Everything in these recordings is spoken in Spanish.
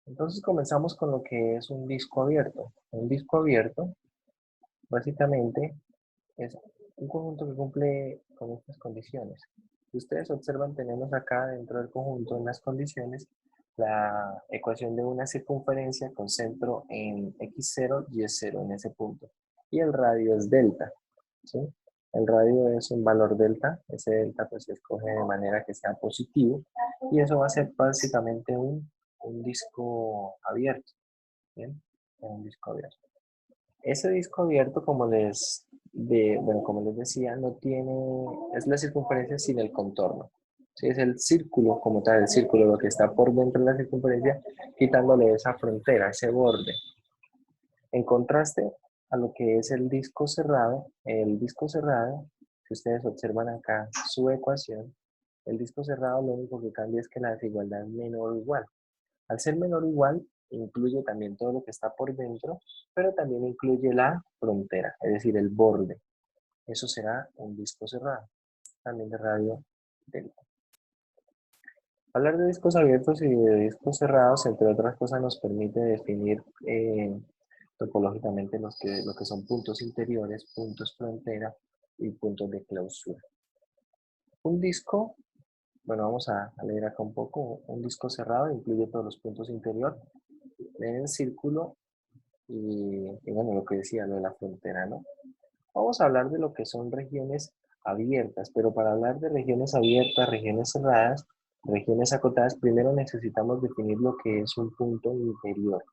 Entonces comenzamos con lo que es un disco abierto. Un disco abierto, básicamente, es un conjunto que cumple con estas condiciones. Si ustedes observan, tenemos acá dentro del conjunto, en las condiciones, la ecuación de una circunferencia con centro en x0 y es0 en ese punto. Y el radio es delta, ¿sí? El radio es un valor delta, ese delta pues se escoge de manera que sea positivo, y eso va a ser básicamente un disco abierto, ¿bien? Un disco abierto. Ese disco abierto, como les decía, no tiene, es la circunferencia sin el contorno. Sí, es el círculo como tal, el círculo, lo que está por dentro de la circunferencia, quitándole esa frontera, ese borde. En contraste a lo que es el disco cerrado, si ustedes observan acá su ecuación, el disco cerrado lo único que cambia es que la desigualdad es menor o igual. Al ser menor o igual, incluye también todo lo que está por dentro, pero también incluye la frontera, es decir, el borde. Eso será un disco cerrado, también de radio delta. Hablar de discos abiertos y de discos cerrados, entre otras cosas, nos permite definir topológicamente lo que son puntos interiores, puntos frontera y puntos de clausura. Un disco, bueno, vamos a leer acá un poco. Un disco cerrado incluye todos los puntos interior en el círculo y bueno, lo que decía, lo de la frontera, ¿no? Vamos a hablar de lo que son regiones abiertas, pero para hablar de regiones abiertas, regiones cerradas, regiones acotadas, primero necesitamos definir lo que es un punto interior.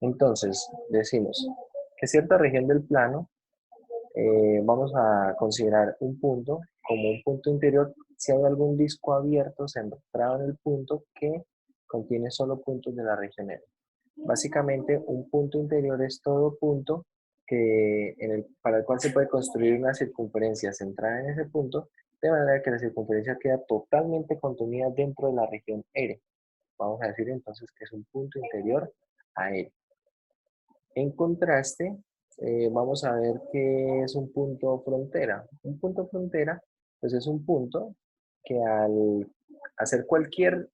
Entonces, decimos que cierta región del plano vamos a considerar un punto como un punto interior si hay algún disco abierto centrado en el punto que contiene solo puntos de la región L. Básicamente, un punto interior es todo punto para el cual se puede construir una circunferencia centrada en ese punto, de manera que la circunferencia queda totalmente contenida dentro de la región R. Vamos a decir entonces que es un punto interior a R. En contraste, vamos a ver qué es un punto frontera. Un punto frontera, pues es un punto que al hacer cualquier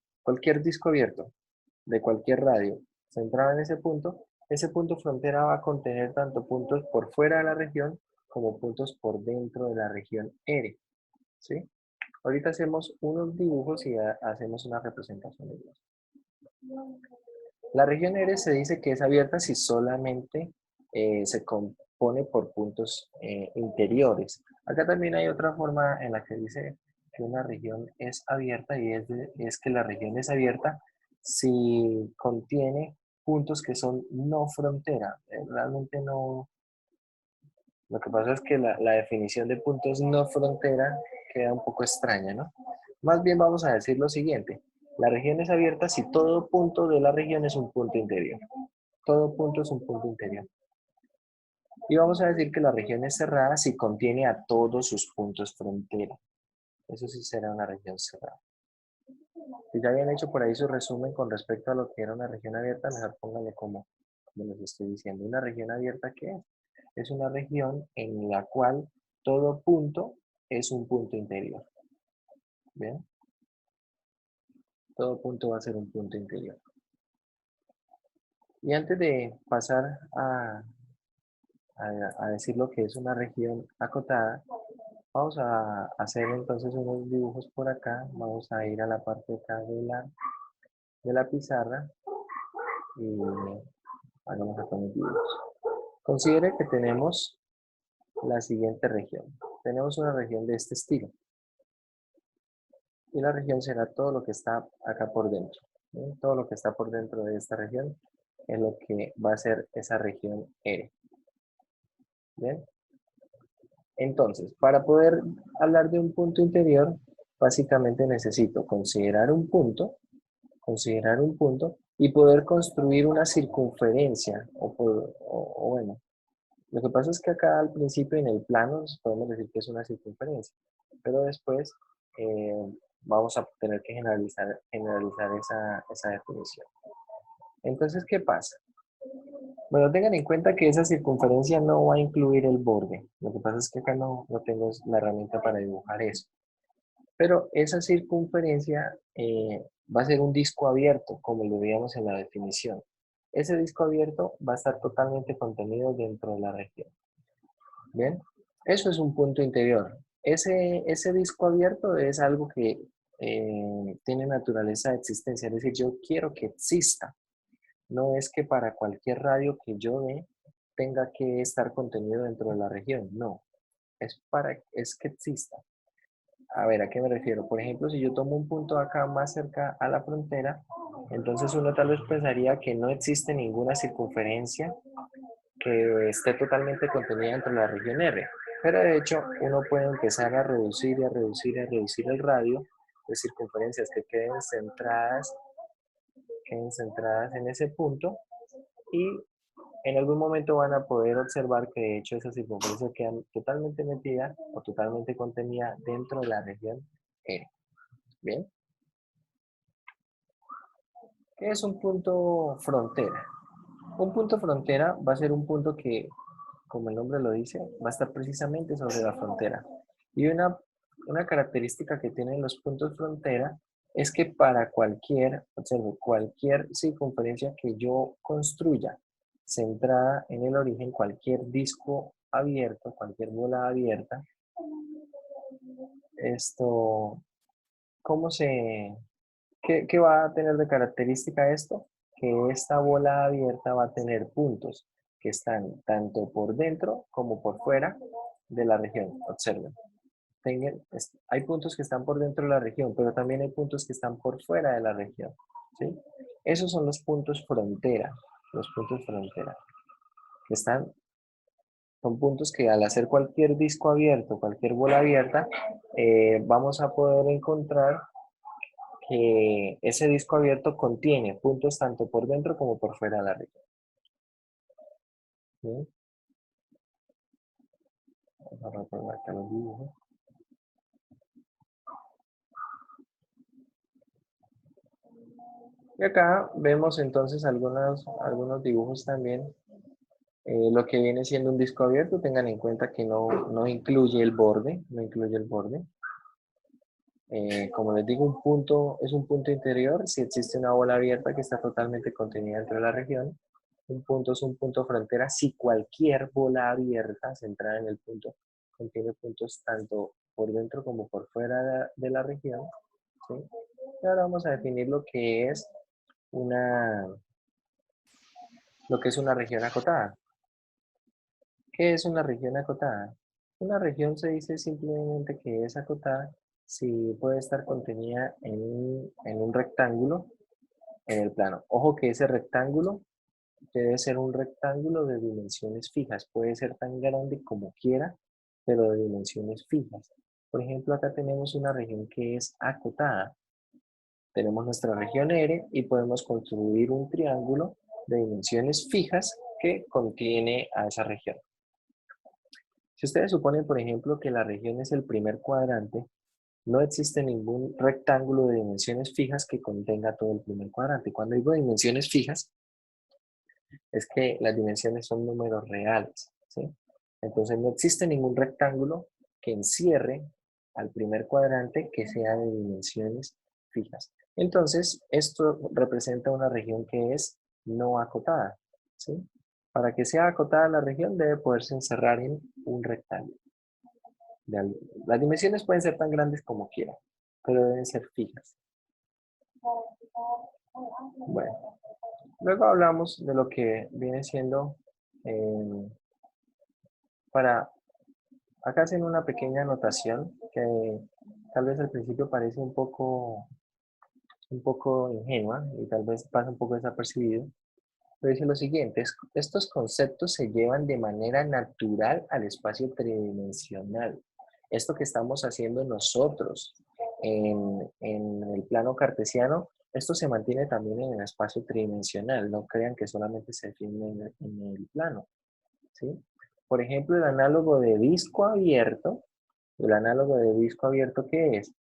disco abierto de cualquier radio centrado en ese punto frontera va a contener tanto puntos por fuera de la región como puntos por dentro de la región R. ¿Sí? Ahorita hacemos unos dibujos y hacemos una representación de ellos. La región R se dice que es abierta si solamente se compone por puntos interiores. Acá también hay otra forma en la que dice que una región es abierta y es que la región es abierta si contiene puntos que son no frontera. Realmente no. Lo que pasa es que la definición de puntos no frontera queda un poco extraña, ¿no? Más bien vamos a decir lo siguiente. La región es abierta si todo punto de la región es un punto interior. Todo punto es un punto interior. Y vamos a decir que la región es cerrada si contiene a todos sus puntos frontera. Eso sí será una región cerrada. Si ya habían hecho por ahí su resumen con respecto a lo que era una región abierta, mejor pónganle como les estoy diciendo. Una región abierta, ¿qué es? Es una región en la cual todo punto es un punto interior. ¿Bien? Todo punto va a ser un punto interior. Y antes de pasar a decir lo que es una región acotada, vamos a hacer entonces unos dibujos por acá. Vamos a ir a la parte de acá de la pizarra y hagamos acá unos dibujos. Considere que tenemos la siguiente región. Tenemos una región de este estilo. Y la región será todo lo que está acá por dentro. ¿Bien? Todo lo que está por dentro de esta región es lo que va a ser esa región R. ¿Bien? Entonces, para poder hablar de un punto interior, básicamente necesito considerar un punto y poder construir una circunferencia, o bueno, lo que pasa es que acá al principio en el plano podemos decir que es una circunferencia, pero después vamos a tener que generalizar esa definición. Entonces, ¿qué pasa? Bueno, tengan en cuenta que esa circunferencia no va a incluir el borde. Lo que pasa es que acá no tengo la herramienta para dibujar eso. Pero esa circunferencia va a ser un disco abierto, como lo veíamos en la definición. Ese disco abierto va a estar totalmente contenido dentro de la región. ¿Bien? Eso es un punto interior. Ese disco abierto es algo que tiene naturaleza de existencia, es decir, yo quiero que exista. No es que para cualquier radio que yo dé tenga que estar contenido dentro de la región, no. Es que exista. A ver, ¿a qué me refiero? Por ejemplo, si yo tomo un punto acá más cerca a la frontera, entonces uno tal vez pensaría que no existe ninguna circunferencia que esté totalmente contenida dentro de la región R. Pero de hecho, uno puede empezar a reducir y a reducir y a reducir el radio de circunferencias que queden centradas en ese punto y en algún momento van a poder observar que de hecho esas circunferencias quedan totalmente metidas o totalmente contenidas dentro de la región R. Bien, ¿qué es un punto frontera? Un punto frontera va a ser un punto que, como el nombre lo dice, va a estar precisamente sobre la frontera. Y una característica que tienen los puntos frontera es que para observe, cualquier circunferencia que yo construya centrada en el origen, cualquier disco abierto, cualquier bola abierta, esto, ¿cómo se, qué va a tener de característica esto? Que esta bola abierta va a tener puntos que están tanto por dentro como por fuera de la región. Observen. Hay puntos que están por dentro de la región, pero también hay puntos que están por fuera de la región. ¿Sí? Esos son los puntos frontera. Los puntos frontera. Que son puntos que al hacer cualquier disco abierto, cualquier bola abierta, vamos a poder encontrar que ese disco abierto contiene puntos tanto por dentro como por fuera de la región. ¿Sí? Vamos a recordar acá los dibujos. Y acá vemos entonces algunos dibujos también. Lo que viene siendo un disco abierto, tengan en cuenta que no incluye el borde, no incluye el borde. Como les digo, es un punto interior si existe una bola abierta que está totalmente contenida dentro de la región. Un punto es un punto frontera si cualquier bola abierta centrada en el punto contiene puntos tanto por dentro como por fuera de la región. ¿Sí? Y ahora vamos a definir una, lo que es una región acotada. ¿Qué es una región acotada? Una región se dice simplemente que es acotada si puede estar contenida en un rectángulo en el plano. Ojo que ese rectángulo debe ser un rectángulo de dimensiones fijas. Puede ser tan grande como quiera, pero de dimensiones fijas. Por ejemplo, acá tenemos una región que es acotada. Tenemos nuestra región R y podemos construir un triángulo de dimensiones fijas que contiene a esa región. Si ustedes suponen, por ejemplo, que la región es el primer cuadrante, no existe ningún rectángulo de dimensiones fijas que contenga todo el primer cuadrante. Cuando digo dimensiones fijas, es que las dimensiones son números reales, ¿sí? Entonces no existe ningún rectángulo que encierre al primer cuadrante que sea de dimensiones fijas. Entonces, esto representa una región que es no acotada, ¿sí? Para que sea acotada la región debe poderse encerrar en un rectángulo. Las dimensiones pueden ser tan grandes como quieran, pero deben ser fijas. Bueno, luego hablamos de lo que viene siendo eh, para... Acá hacen una pequeña anotación que tal vez al principio parece un poco ingenua y tal vez pasa un poco desapercibido, pero dice lo siguiente: estos conceptos se llevan de manera natural al espacio tridimensional. Esto que estamos haciendo nosotros en el plano cartesiano, esto se mantiene también en el espacio tridimensional. No crean que solamente se define en el plano, ¿sí? Por ejemplo, el análogo de disco abierto. ¿El análogo de disco abierto qué es?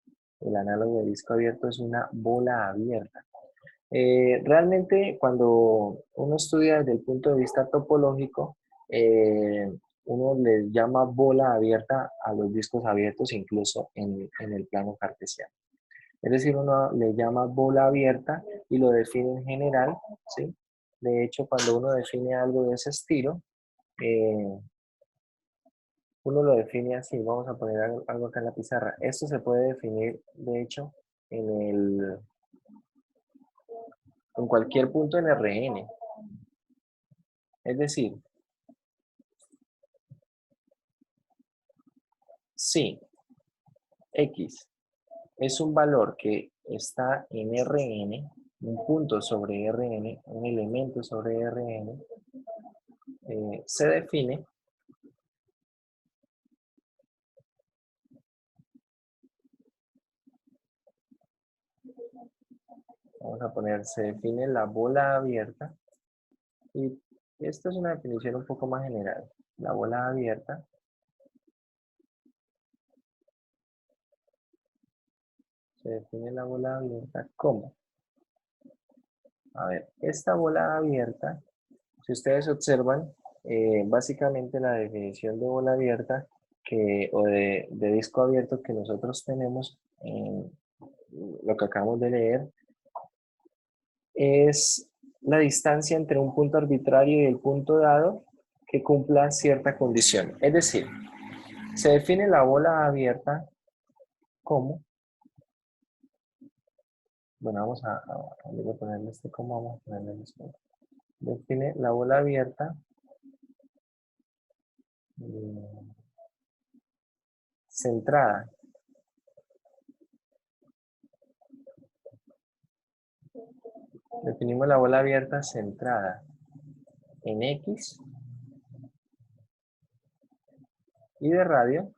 El análogo de disco abierto es una bola abierta. Realmente cuando uno estudia desde el punto de vista topológico, uno le llama bola abierta a los discos abiertos incluso en el plano cartesiano. Es decir, uno le llama bola abierta y lo define en general, ¿sí? De hecho, cuando uno define algo de ese estilo, eh, uno lo define así. Vamos a poner algo acá en la pizarra. Esto se puede definir, de hecho, en cualquier punto en Rn. Es decir, si X es un valor que está en Rn, un punto sobre Rn, un elemento sobre Rn, se define vamos a poner, se define la bola abierta y esta es una definición un poco más general. La bola abierta se define la bola abierta como, a ver, esta bola abierta, si ustedes observan, básicamente la definición de bola abierta o de disco abierto que nosotros tenemos en lo que acabamos de leer es la distancia entre un punto arbitrario y el punto dado que cumpla cierta condición. Es decir, se define la bola abierta como, bueno, voy a ponerle este como, vamos a ponerle esto. Define la bola abierta centrada. Definimos la bola abierta centrada en X y de radio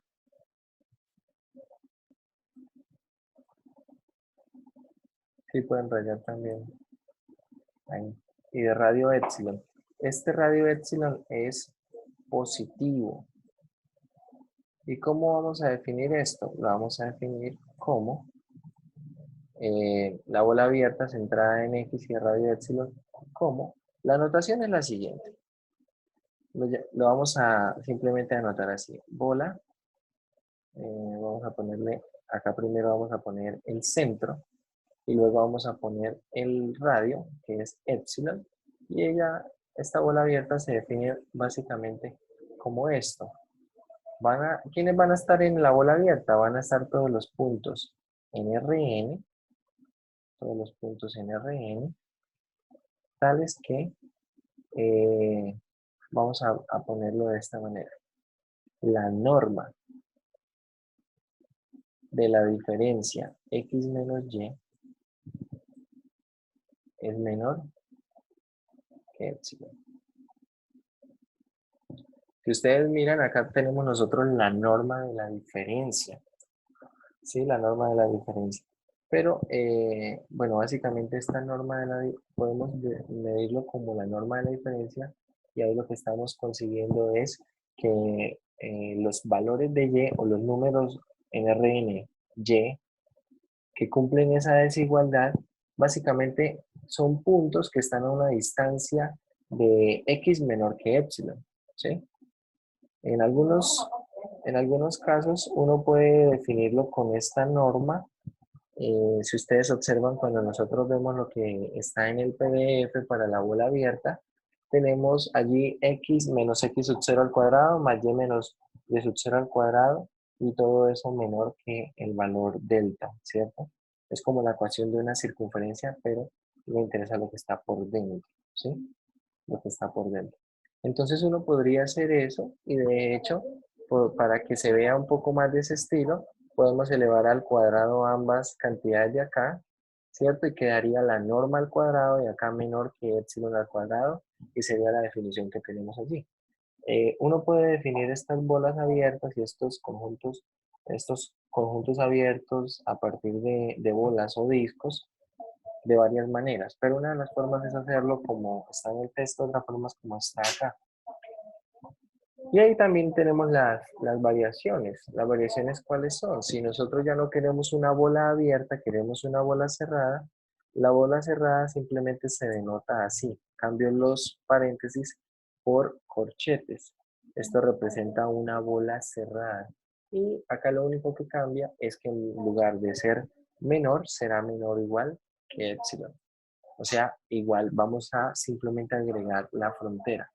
sí pueden rayar también ahí, y de radio epsilon. Este radio epsilon es positivo. ¿Y cómo vamos a definir esto? Lo vamos a definir como la bola abierta centrada en X y de radio epsilon, como la notación es la siguiente. Lo vamos a simplemente anotar así. Bola, vamos a ponerle, acá primero vamos a poner el centro y luego vamos a poner el radio, que es epsilon, y esta bola abierta se define básicamente como esto. ¿Quiénes van a estar en la bola abierta? Van a estar todos los puntos en Rn, todos los puntos en Rn, tales que, vamos a ponerlo de esta manera. La norma de la diferencia x menos y es menor que epsilon. Si ustedes miran, acá tenemos nosotros la norma de la diferencia. ¿Sí? La norma de la diferencia. Pero, bueno, básicamente esta norma podemos medirlo como la norma de la diferencia y ahí lo que estamos consiguiendo es que los valores de y o los números en Rn y que cumplen esa desigualdad, básicamente son puntos que están a una distancia de x menor que epsilon, ¿sí? En algunos casos uno puede definirlo con esta norma. Si ustedes observan, cuando nosotros vemos lo que está en el PDF para la bola abierta, tenemos allí x menos x sub 0 al cuadrado más y menos y sub 0 al cuadrado y todo eso menor que el valor delta, ¿cierto? Es como la ecuación de una circunferencia, pero me interesa lo que está por dentro, ¿sí? Lo que está por dentro. Entonces uno podría hacer eso y de hecho, para que se vea un poco más de ese estilo, podemos elevar al cuadrado ambas cantidades de acá, ¿cierto? Y quedaría la norma al cuadrado de acá menor que epsilon al cuadrado y sería la definición que tenemos allí. Uno puede definir estas bolas abiertas y estos conjuntos abiertos a partir de bolas o discos de varias maneras, pero una de las formas es hacerlo como está en el texto, otra forma es como está acá. Y ahí también tenemos las variaciones. ¿Las variaciones cuáles son? Si nosotros ya no queremos una bola abierta, queremos una bola cerrada, la bola cerrada simplemente se denota así. Cambio los paréntesis por corchetes. Esto representa una bola cerrada. Y acá lo único que cambia es que en lugar de ser menor, será menor o igual que epsilon. O sea, igual vamos a simplemente agregar la frontera.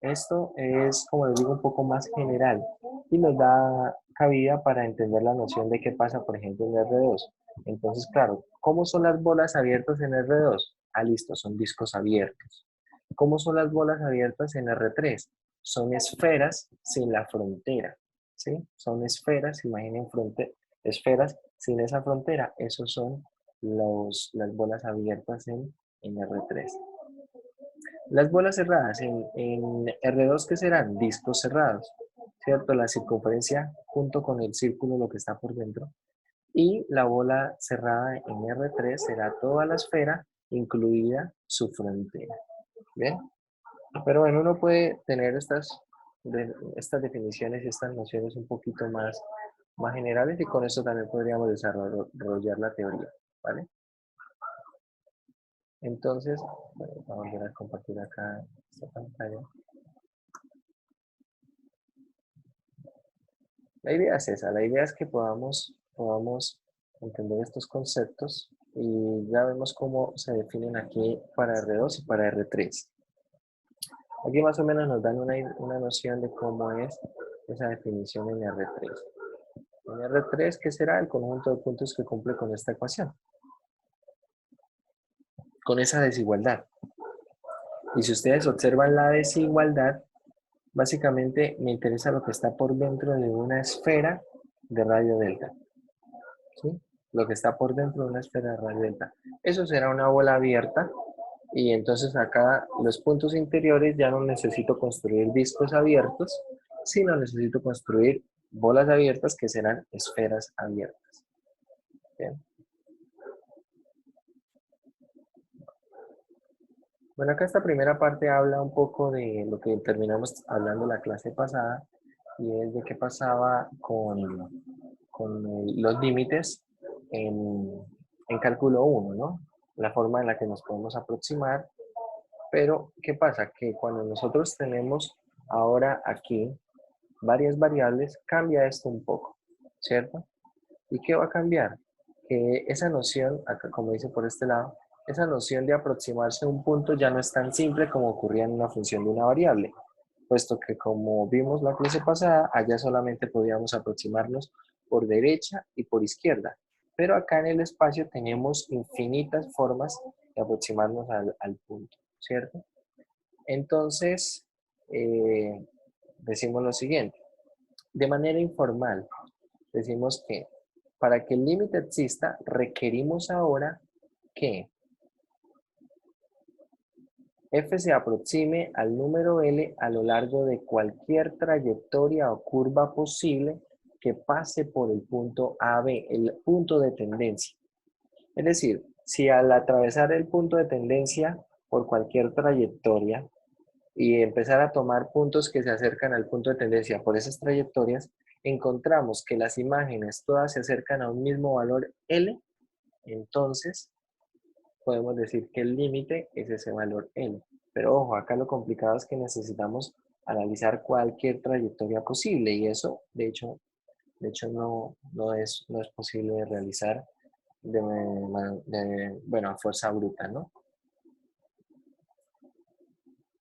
Esto es, como les digo, un poco más general y nos da cabida para entender la noción de qué pasa, por ejemplo, en R2. Entonces, claro, ¿cómo son las bolas abiertas en R2? Ah, listo, son discos abiertos. ¿Cómo son las bolas abiertas en R3? Son esferas sin la frontera, ¿sí? Son esferas, imaginen esferas sin esa frontera. Esos son las bolas abiertas en R3. Las bolas cerradas en R2, ¿qué serán? Discos cerrados, ¿cierto? La circunferencia junto con el círculo, lo que está por dentro. Y la bola cerrada en R3 será toda la esfera, incluida su frontera. ¿Bien? Pero bueno, uno puede tener estas definiciones y estas nociones un poquito más generales y con eso también podríamos desarrollar la teoría, ¿vale? Entonces, bueno, vamos a volver a compartir acá esta pantalla. La idea es esa, la idea es que podamos entender estos conceptos y ya vemos cómo se definen aquí para R2 y para R3. Aquí más o menos nos dan una noción de cómo es esa definición en R3. En R3, ¿qué será? El conjunto de puntos que cumple con esta ecuación, con esa desigualdad. Y si ustedes observan la desigualdad, básicamente me interesa lo que está por dentro de una esfera de radio delta. ¿Sí? Lo que está por dentro de una esfera de radio delta. Eso será una bola abierta y entonces acá los puntos interiores ya no necesito construir discos abiertos, sino necesito construir bolas abiertas que serán esferas abiertas. ¿Bien? Bueno, acá esta primera parte habla un poco de lo que terminamos hablando la clase pasada y es de qué pasaba con los límites en cálculo 1, ¿no? La forma en la que nos podemos aproximar. Pero, ¿qué pasa? Que cuando nosotros tenemos ahora aquí varias variables, cambia esto un poco, ¿cierto? ¿Y qué va a cambiar? Que esa noción, acá como dice por este lado, esa noción de aproximarse a un punto ya no es tan simple como ocurría en una función de una variable, puesto que como vimos la clase pasada, allá solamente podíamos aproximarnos por derecha y por izquierda, pero acá en el espacio tenemos infinitas formas de aproximarnos al punto, ¿cierto? Entonces, decimos lo siguiente, de manera informal, decimos que para que el límite exista, requerimos ahora que f se aproxime al número L a lo largo de cualquier trayectoria o curva posible que pase por el punto AB, el punto de tendencia. Es decir, si al atravesar el punto de tendencia por cualquier trayectoria y empezar a tomar puntos que se acercan al punto de tendencia por esas trayectorias, encontramos que las imágenes todas se acercan a un mismo valor L, entonces podemos decir que el límite es ese valor L. Pero ojo, acá lo complicado es que necesitamos analizar cualquier trayectoria posible y eso, de hecho no es posible de realizar bueno, a fuerza bruta, ¿no?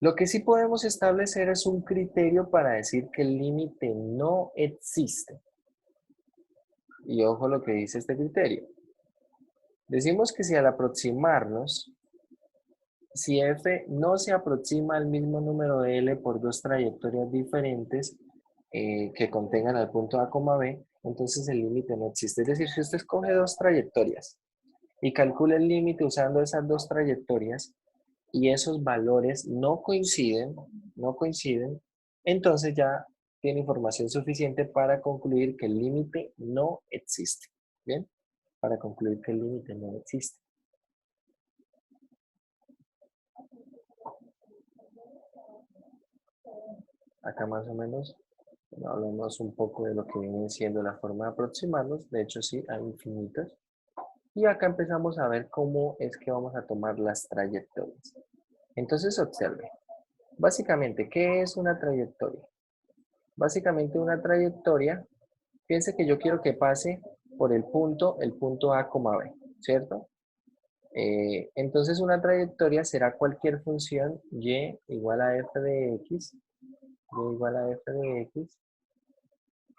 Lo que sí podemos establecer es un criterio para decir que el límite no existe. Y ojo lo que dice este criterio. Decimos que si al aproximarnos, si f no se aproxima al mismo número de L por dos trayectorias diferentes que contengan al punto A, B, entonces el límite no existe. Es decir, si usted escoge dos trayectorias y calcula el límite usando esas dos trayectorias, y esos valores no coinciden, entonces ya tiene información suficiente para concluir que el límite no existe. ¿Bien? Para concluir que el límite no existe. Acá más o menos hablamos un poco de lo que viene siendo la forma de aproximarnos. De hecho, sí, hay infinitas. Y acá empezamos a ver cómo es que vamos a tomar las trayectorias. Entonces, observe. Básicamente, ¿qué es una trayectoria? Básicamente una trayectoria, piense que yo quiero que pase por el punto A, B, ¿cierto? Entonces una trayectoria será cualquier función y igual a f de x, y igual a f de x,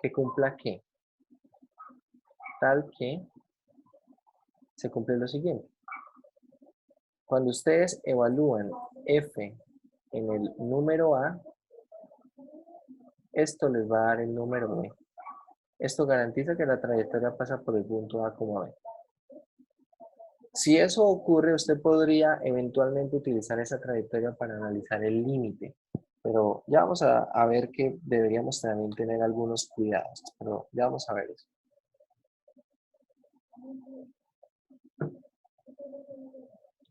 que cumpla ¿qué? Tal que se cumple lo siguiente. Cuando ustedes evalúan f en el número A, esto les va a dar el número B. Esto garantiza que la trayectoria pasa por el punto A, B. Si eso ocurre, usted podría eventualmente utilizar esa trayectoria para analizar el límite. Pero ya vamos a ver que deberíamos también tener algunos cuidados. Pero ya vamos a ver eso.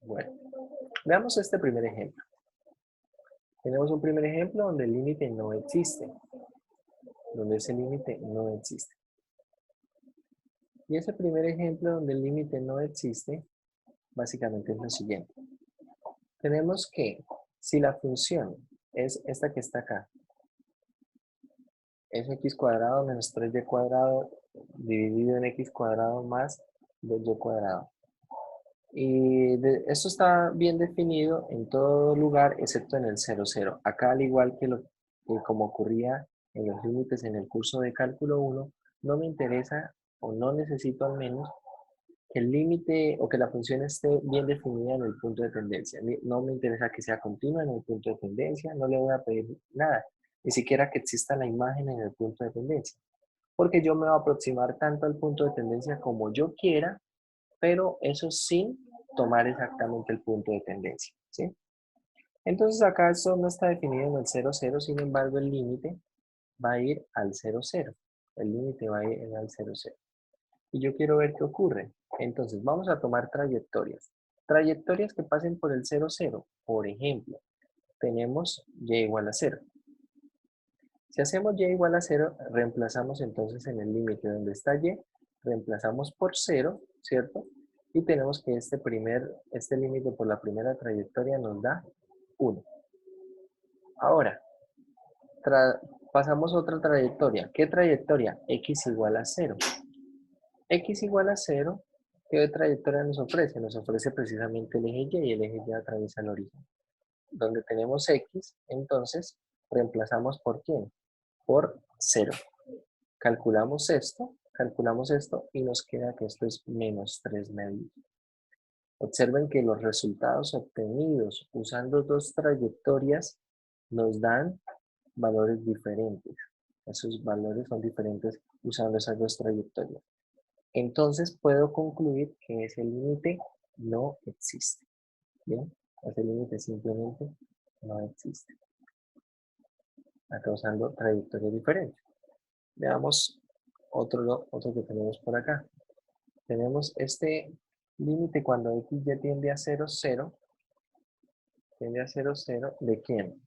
Bueno, veamos este primer ejemplo. Tenemos un primer ejemplo donde el límite no existe. Donde ese límite no existe. Y ese primer ejemplo donde el límite no existe, básicamente es lo siguiente. Tenemos que si la función es esta que está acá, es x cuadrado menos 3y cuadrado dividido en x cuadrado más 2y cuadrado. Y esto está bien definido en todo lugar excepto en el 0, 0. Acá, al igual que como ocurría en los límites en el curso de cálculo 1, no me interesa o no necesito al menos que el límite o que la función esté bien definida en el punto de tendencia. No me interesa que sea continua en el punto de tendencia, no le voy a pedir nada, ni siquiera que exista la imagen en el punto de tendencia, porque yo me voy a aproximar tanto al punto de tendencia como yo quiera, pero eso sin tomar exactamente el punto de tendencia, ¿sí? Entonces acá esto no está definido en el 0, 0, sin embargo el límite va a ir al 0, 0. El límite va a ir al 0, 0. Y yo quiero ver qué ocurre. Entonces vamos a tomar trayectorias. Trayectorias que pasen por el 0, 0. Por ejemplo, tenemos y igual a 0. Si hacemos y igual a 0, reemplazamos entonces en el límite donde está y, reemplazamos por 0, ¿cierto? Y tenemos que este límite por la primera trayectoria nos da 1. Ahora, pasamos a otra trayectoria. ¿Qué trayectoria? X igual a 0. X igual a 0, ¿qué trayectoria nos ofrece? Nos ofrece precisamente el eje Y, y el eje Y atraviesa el origen. Donde tenemos X, entonces, reemplazamos por ¿quién? Por 0. Calculamos esto y nos queda que esto es menos 3 medios. Observen que los resultados obtenidos usando dos trayectorias nos dan valores diferentes. Esos valores son diferentes usando esas dos trayectorias. Entonces puedo concluir que ese límite no existe. ¿Bien? Ese límite simplemente no existe. Acá usando trayectorias diferentes. Veamos otro que tenemos por acá. Tenemos este límite cuando x ya tiende a 0, 0. Tiende a 0, 0. ¿De quién?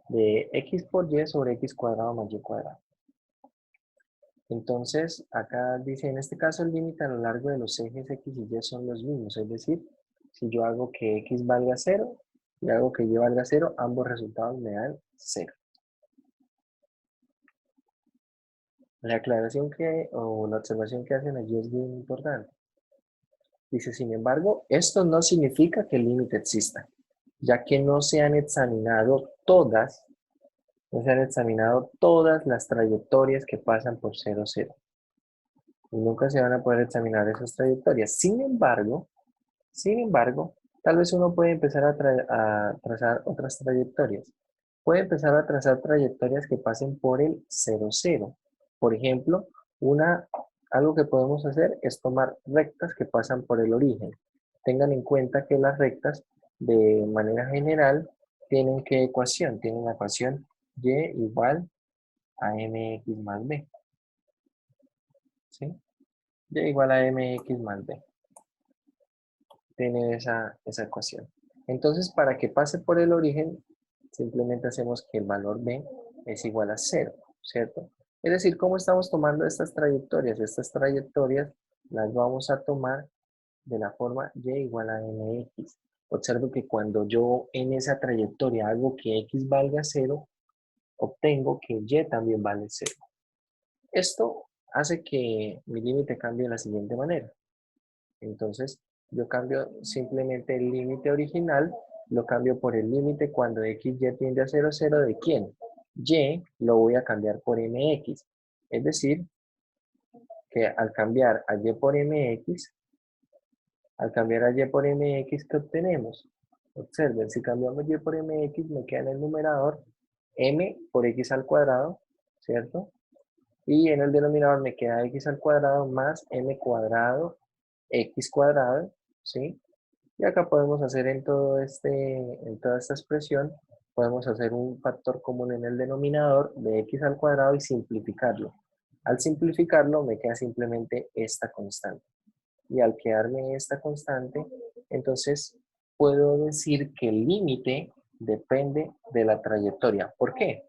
De x por y sobre x cuadrado más y cuadrado. Entonces, acá dice, en este caso el límite a lo largo de los ejes x y y son los mismos. Es decir, si yo hago que x valga 0 y hago que y valga 0, ambos resultados me dan 0. La aclaración o la observación que hacen allí es bien importante. Dice, sin embargo, esto no significa que el límite exista, ya que no se han examinado todas las trayectorias que pasan por 0, 0. Y nunca se van a poder examinar esas trayectorias. Sin embargo, tal vez uno puede empezar a trazar otras trayectorias. Puede empezar a trazar trayectorias que pasen por el 0, 0. Por ejemplo, algo que podemos hacer es tomar rectas que pasan por el origen. Tengan en cuenta que las rectas, de manera general, tienen qué ecuación? Tienen la ecuación y igual a mx más b. ¿Sí? Y igual a mx más b. Tiene esa ecuación. Entonces, para que pase por el origen, simplemente hacemos que el valor b es igual a 0, ¿cierto? Es decir, ¿cómo estamos tomando estas trayectorias? Estas trayectorias las vamos a tomar de la forma y igual a mx. Observo que cuando yo en esa trayectoria hago que x valga 0, obtengo que y también vale 0. Esto hace que mi límite cambie de la siguiente manera. Entonces, yo cambio simplemente el límite original, lo cambio por el límite cuando x y tiende a 0, 0 de quién. Y lo voy a cambiar por mx. Es decir, que al cambiar a y por mx, ¿qué obtenemos? Observen, si cambiamos y por mx, me queda en el numerador m por x al cuadrado, ¿cierto? Y en el denominador me queda x al cuadrado más m cuadrado x cuadrado, ¿sí? Y acá podemos hacer en toda esta expresión, podemos hacer un factor común en el denominador de x al cuadrado y simplificarlo. Al simplificarlo me queda simplemente esta constante. Y al quedarme esta constante, entonces puedo decir que el límite depende de la trayectoria. ¿Por qué?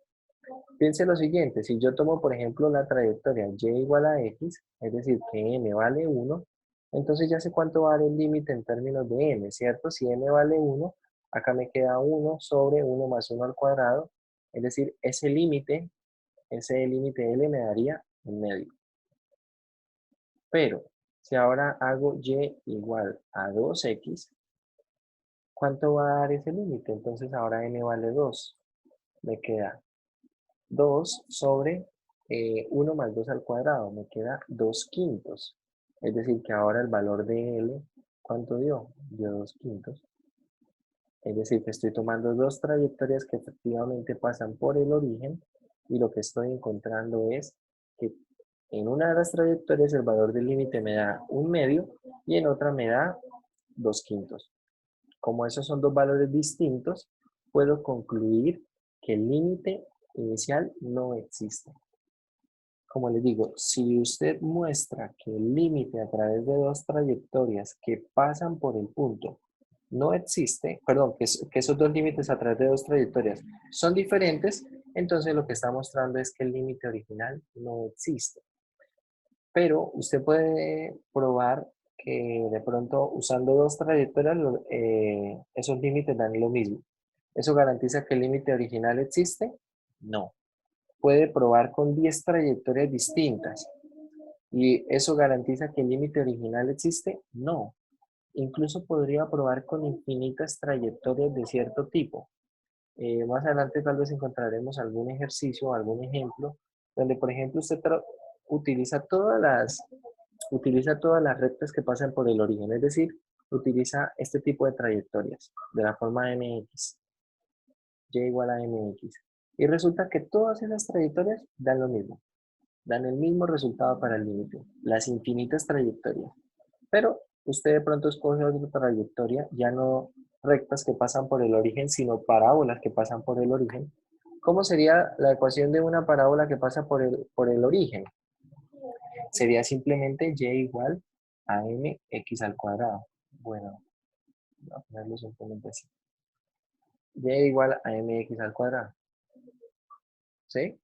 Piense lo siguiente, si yo tomo por ejemplo la trayectoria y igual a x, es decir que m vale 1, entonces ya sé cuánto vale el límite en términos de m, ¿cierto? Si m vale 1, acá me queda 1 sobre 1 más 1 al cuadrado, es decir, ese límite L me daría un medio. Pero si ahora hago y igual a 2x, ¿cuánto va a dar ese límite? Entonces ahora m vale 2, me queda 2 sobre 1 más 2 al cuadrado, me queda 2 quintos. Es decir, que ahora el valor de L, ¿cuánto dio? Dio 2 quintos. Es decir, que estoy tomando dos trayectorias que efectivamente pasan por el origen y lo que estoy encontrando es que en una de las trayectorias el valor del límite me da un medio y en otra me da 2 quintos. Como esos son dos valores distintos, puedo concluir que el límite inicial no existe. Como les digo, si usted muestra que el límite a través de dos trayectorias que pasan por el punto no existe, perdón, que esos dos límites a través de dos trayectorias son diferentes, entonces lo que está mostrando es que el límite original no existe. Pero usted puede probar que de pronto usando dos trayectorias esos límites dan lo mismo. ¿Eso garantiza que el límite original existe? No. Puede probar con 10 trayectorias distintas. ¿Y eso garantiza que el límite original existe? No. Incluso podría probar con infinitas trayectorias de cierto tipo. Más adelante tal vez encontraremos algún ejercicio o algún ejemplo donde, por ejemplo, usted utiliza utiliza todas las rectas que pasan por el origen, es decir, utiliza este tipo de trayectorias de la forma mx, y igual a mx. Y resulta que todas esas trayectorias dan lo mismo, dan el mismo resultado para el límite, las infinitas trayectorias. Pero usted de pronto escoge otra trayectoria, ya no rectas que pasan por el origen, sino parábolas que pasan por el origen. ¿Cómo sería la ecuación de una parábola que pasa por el origen? Sería simplemente y igual a mx al cuadrado. Bueno, voy a ponerlo simplemente así. Y igual a mx al cuadrado. ¿Sí?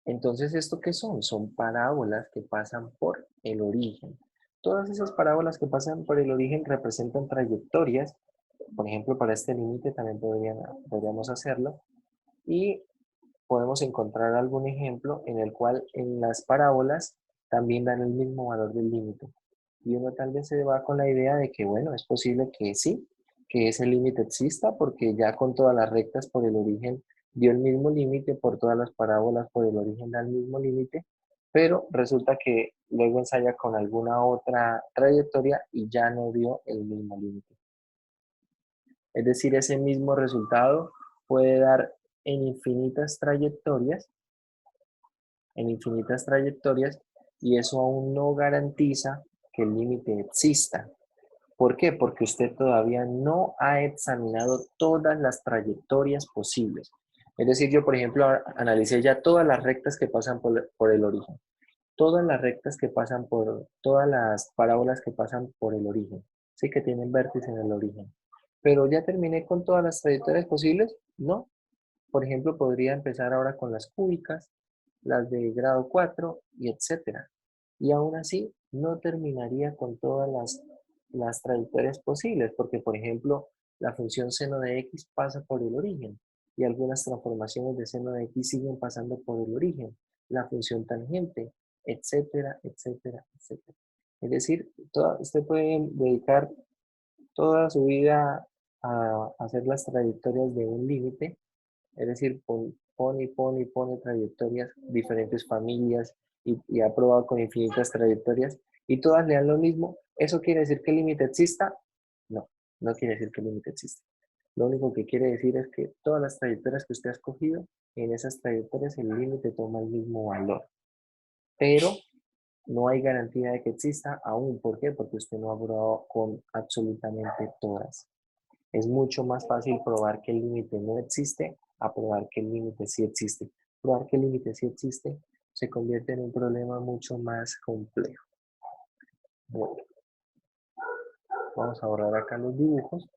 Entonces, ¿esto qué son? Son parábolas que pasan por el origen. Todas esas parábolas que pasan por el origen representan trayectorias. Por ejemplo, para este límite también podríamos hacerlo. Y podemos encontrar algún ejemplo en el cual en las parábolas también dan el mismo valor del límite. Y uno tal vez se va con la idea de que, bueno, es posible que sí, que ese límite exista, porque ya con todas las rectas por el origen dio el mismo límite, por todas las parábolas por el origen da el mismo límite, pero resulta que luego ensaya con alguna otra trayectoria y ya no dio el mismo límite. Es decir, ese mismo resultado puede dar en infinitas trayectorias, y eso aún no garantiza que el límite exista. ¿Por qué? Porque usted todavía no ha examinado todas las trayectorias posibles. Es decir, yo, por ejemplo, analicé ya todas las rectas que pasan por el origen, todas las rectas que pasan todas las parábolas que pasan por el origen, sí que tienen vértice en el origen. Pero ya terminé con todas las trayectorias posibles, no. Por ejemplo, podría empezar ahora con las cúbicas, las de grado 4 y etcétera. Y aún así, no terminaría con todas las trayectorias posibles, porque por ejemplo, la función seno de x pasa por el origen. y algunas transformaciones de seno de X siguen pasando por el origen, la función tangente, etcétera, etcétera, etcétera. Es decir, usted puede dedicar toda su vida a hacer las trayectorias de un límite, es decir, pone trayectorias, diferentes familias y ha probado con infinitas trayectorias y todas le dan lo mismo. ¿Eso quiere decir que el límite exista? No, no quiere decir que el límite exista. Lo único que quiere decir es que todas las trayectorias que usted ha escogido, en esas trayectorias el límite toma el mismo valor. Pero no hay garantía de que exista aún. ¿Por qué? Porque usted no ha probado con absolutamente todas. Es mucho más fácil probar que el límite no existe a probar que el límite sí existe. Probar que el límite sí existe se convierte en un problema mucho más complejo. Bueno, vamos a borrar acá los dibujos.